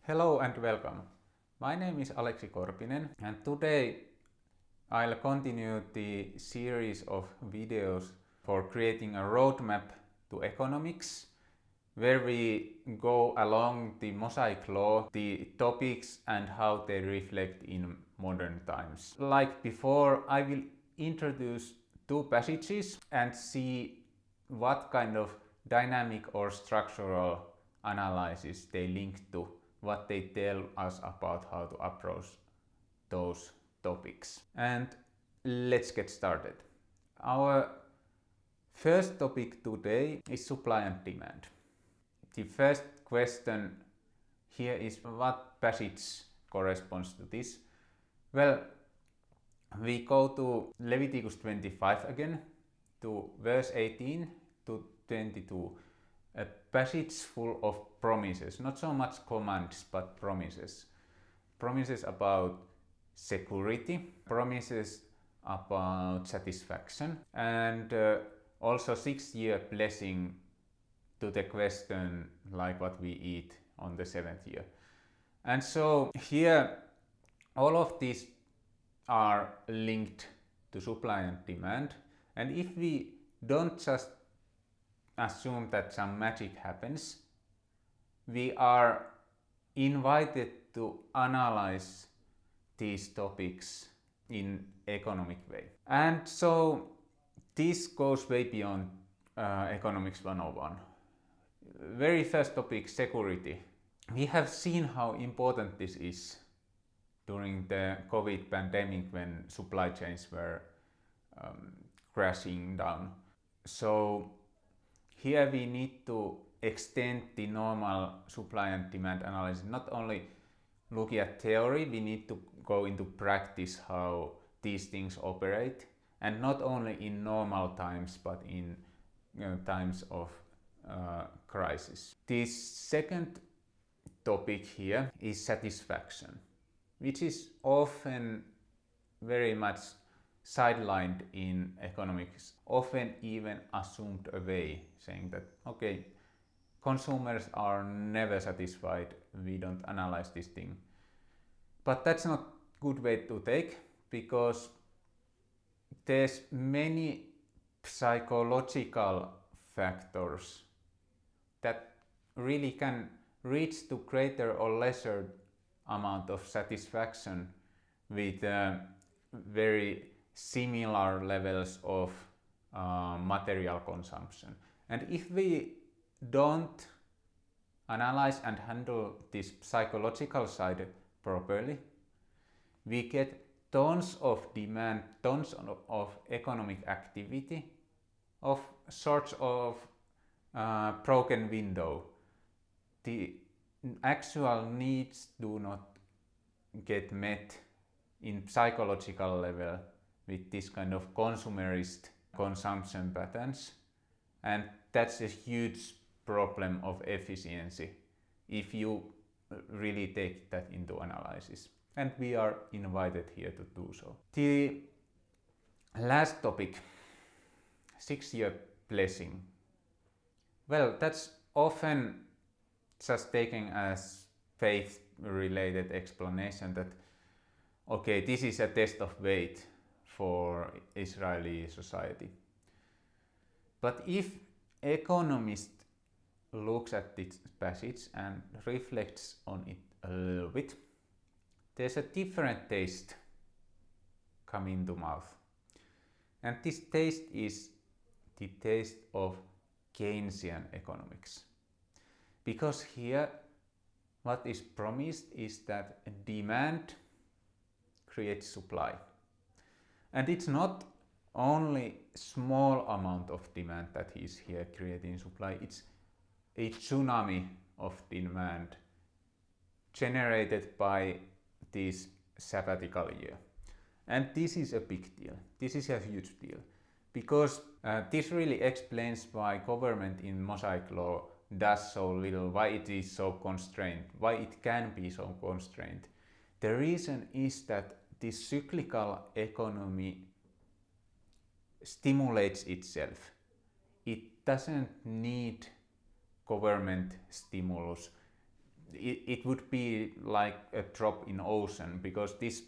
Hello and welcome. My name is Aleksi Korpinen and today I'll continue the series of videos for creating a roadmap to economics where we go along the Mosaic law, the topics and how they reflect in modern times. Like before, I will introduce two passages and see what kind of dynamic or structural analysis they link to, what they tell us about how to approach those topics. And let's get started. Our first topic today is supply and demand. The first question here is what passage corresponds to this? Well, we go to Leviticus 25 again, to verse 18 to 22. A passage full of promises, not so much commands, but promises. Promises about security, promises about satisfaction, and also 6-year blessing to the question like what we eat on the 7th year. And so here all of these are linked to supply and demand, and if we don't just assume that some magic happens, we are invited to analyze these topics in economic way. And so this goes way beyond economics 101. Very first topic, security. We have seen how important this is during the COVID pandemic when supply chains were crashing down. So here we need to extend the normal supply and demand analysis, not only look at theory, we need to go into practice how these things operate, and not only in normal times but in times of crisis. The second topic here is satisfaction, which is often very much sidelined in economics, often even assumed away, saying that okay, consumers are never satisfied, we don't analyze this thing. But that's not a good way to take, because there's many psychological factors that really can reach to greater or lesser amount of satisfaction with very similar levels of material consumption. And if we don't analyze and handle this psychological side properly, we get tons of demand, tons of economic activity, of sorts of broken window. The actual needs do not get met in psychological level with this kind of consumerist consumption patterns, and that's a huge problem of efficiency if you really take that into analysis, and we are invited here to do so. The last topic, 6-year blessing. Well, that's often just taken as faith related explanation that okay, this is a test of faith for Israeli society. But if economist looks at this passage and reflects on it a little bit, there's a different taste coming to mouth. And this taste is the taste of Keynesian economics. Because here what is promised is that demand creates supply. And it's not only small amount of demand that is here creating supply, it's a tsunami of demand generated by this sabbatical year. And this is a big deal. This is a huge deal, because this really explains why government in Mosaic law does so little, why it is so constrained, why it can be so constrained. The reason is that this cyclical economy stimulates itself. It doesn't need government stimulus. it would be like a drop in ocean, because this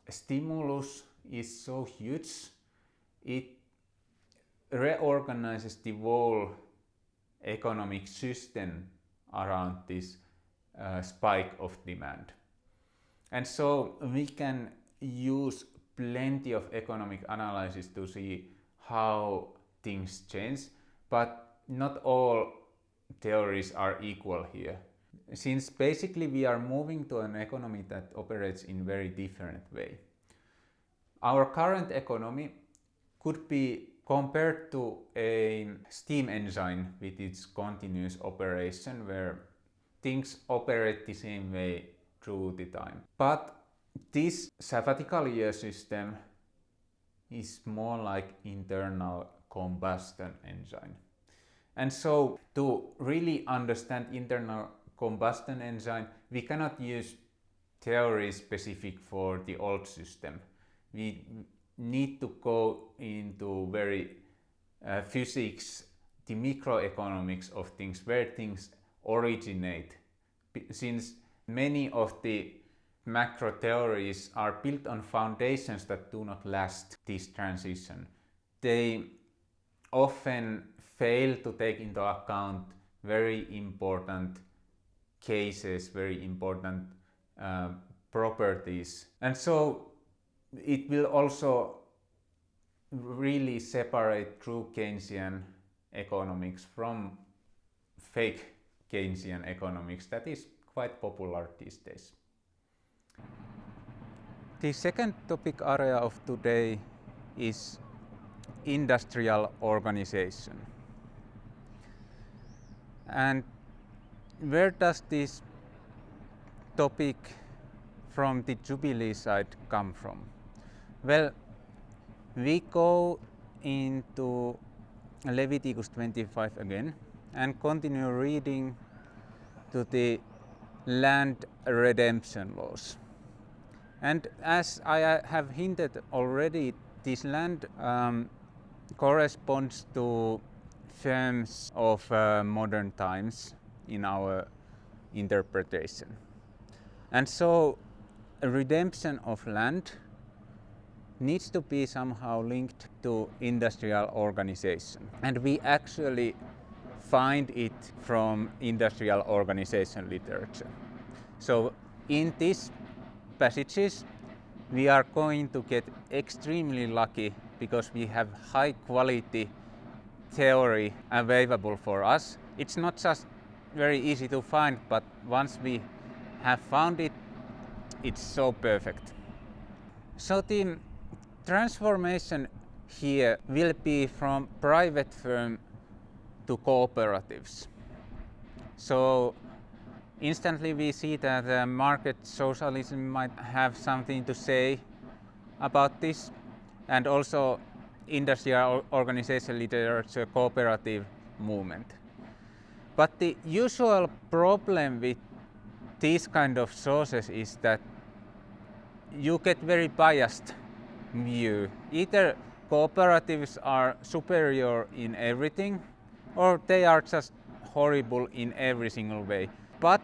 stimulus is so huge. It reorganizes the whole economic system around this spike of demand. And so we can use plenty of economic analysis to see how things change, but not all theories are equal here. Since basically we are moving to an economy that operates in very different way. Our current economy could be compared to a steam engine with its continuous operation, where things operate the same way through the time. But this sabbatical year system is more like internal combustion engine. And so to really understand internal combustion engine, we cannot use theory specific for the old system. We need to go into very physics, the microeconomics of things, where things originate. Since many of the macro theories are built on foundations that do not last this transition, they often fail to take into account very important cases, very important properties. And so it will also really separate true Keynesian economics from fake Keynesian economics that is quite popular these days. The second topic area of today is industrial organization. And where does this topic from the Jubilee side come from? Well, we go into Leviticus 25 again and continue reading to the land redemption laws. And as I have hinted already, this land corresponds to firms of modern times in our interpretation. And so a redemption of land needs to be somehow linked to industrial organization. And we actually find it from industrial organization literature. So in these passages, we are going to get extremely lucky because we have high quality theory available for us. It's not just very easy to find, but once we have found it, it's so perfect. So the transformation here will be from private firm to cooperatives. So instantly we see that market socialism might have something to say about this, and also industrial organization literature cooperative movement. But the usual problem with these kind of sources is that you get very biased view. Either cooperatives are superior in everything, or they are just horrible in every single way. But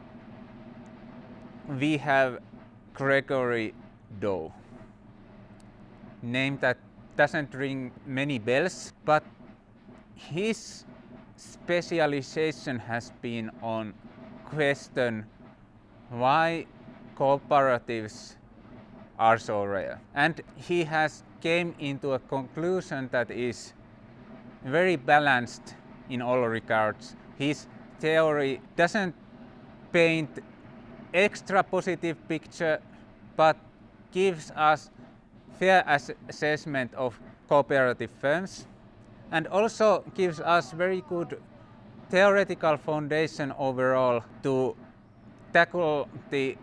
we have Gregory Dow, name that doesn't ring many bells, but his specialization has been on question why cooperatives are so rare. And he has came into a conclusion that is very balanced in all regards. His theory doesn't paint extra positive picture, but gives us fair assessment of cooperative firms, and also gives us very good theoretical foundation overall to tackle the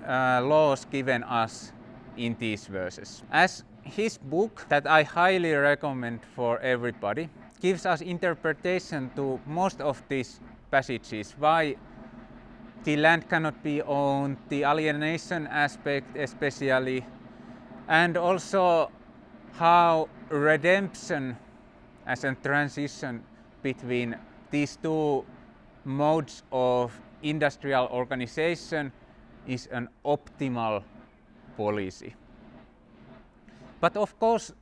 laws given us in these verses. As his book, that I highly recommend for everybody, gives us interpretation to most of these passages, why the land cannot be owned, the alienation aspect especially, and also how redemption as a transition between these two modes of industrial organization is an optimal policy. But of course,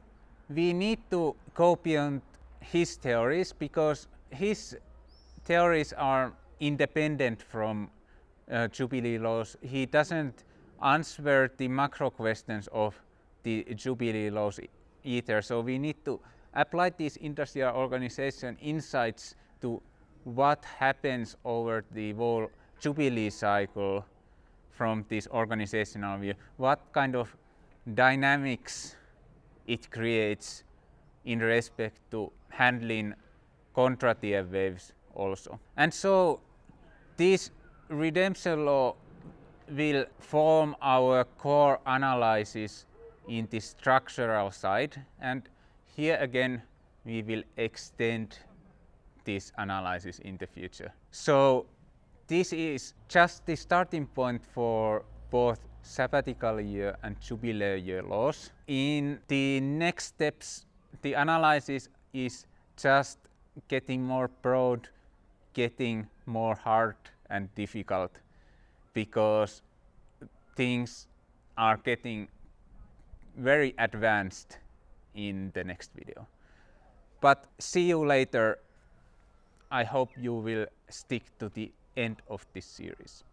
we need to go beyond his theories, because his theories are independent from Jubilee laws. He doesn't answer the macro questions of the Jubilee laws either. So we need to apply these industrial organization insights to what happens over the whole Jubilee cycle from this organizational view. What kind of dynamics it creates in respect to handling contratier waves also. And so this redemption law will form our core analysis in the structural side, and here again we will extend this analysis in the future. So this is just the starting point for both sabbatical year and jubilee year laws. In the next steps, the analysis is just getting more broad, getting more hard and difficult, because things are getting very advanced in the next video. But see you later. I hope you will stick to the end of this series.